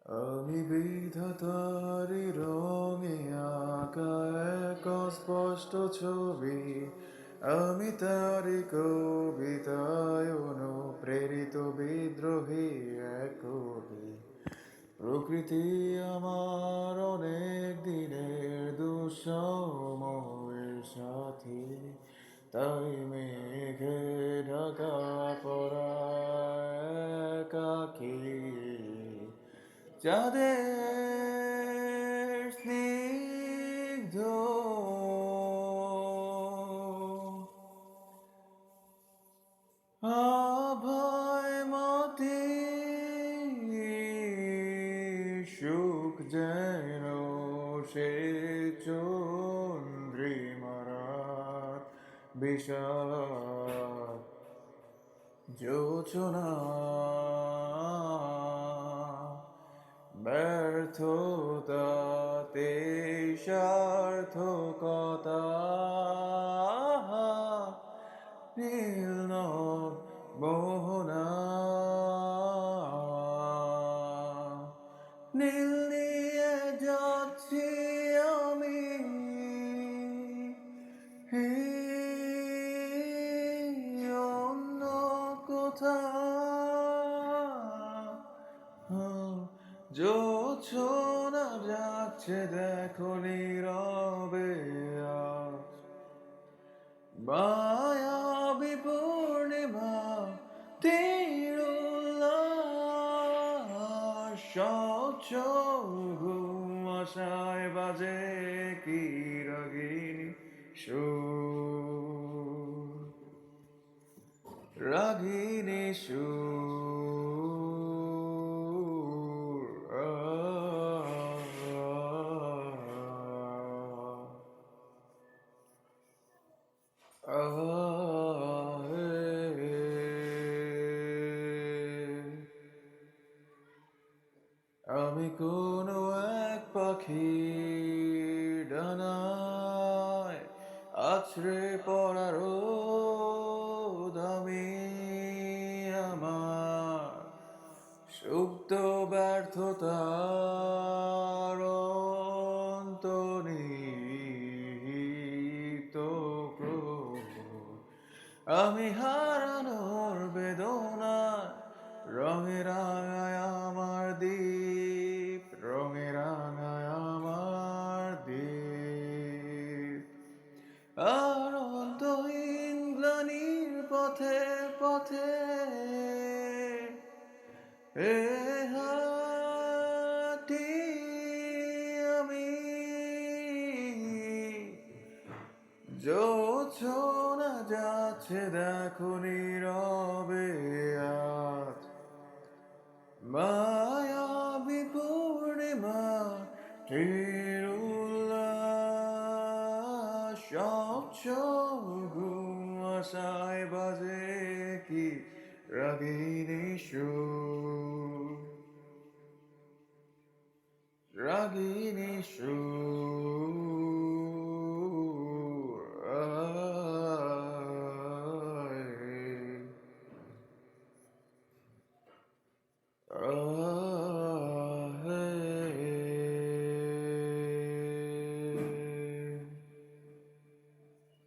আমি বিধাতারি রঙে আঁকা এক স্পষ্ট ছবি, আমি তারি কবিতায় অনুপ্রেরিত বিদ্রোহী এক কবি। প্রকৃতি আমার অনেক দিনের দুঃসময়ের সাথী, তাই মেঘে ঢাকা পড়া একাকী চাঁদের স্নিগ্ধ আভায় মতি সুখ যেন সে চন্দ্রিমারাত বিষাদ জোছনা ব্যর্থতাতে সার্থকতা নীল নভ মোহনা নীল নিয়ে যাচ্ছি আমি হে অন্য কোথাও জোছনা যাচ্ছে দেখো নীরবে আজ মায়াবী পূর্ণিমা তিরুল্লাস স্বচ্ছ ঘুম আশায় বাজে কি রাগিনী সুর রাগিনী সুর আমি কোনো এক পাখির ডানায় আছড়ে পড়ার আমি আমার সুপ্ত ব্যর্থতার অন্তর্নিহিত ক্রোধ। আমি হারানোর বেদনায় রঙে রাঙায় আমার দ্বীপ, রঙে রাঙায় আমার দ্বীপ। আর অন্তহীন গ্লানির পথে পথে এ হাঁটি আমি জোছনা যাচ্ছে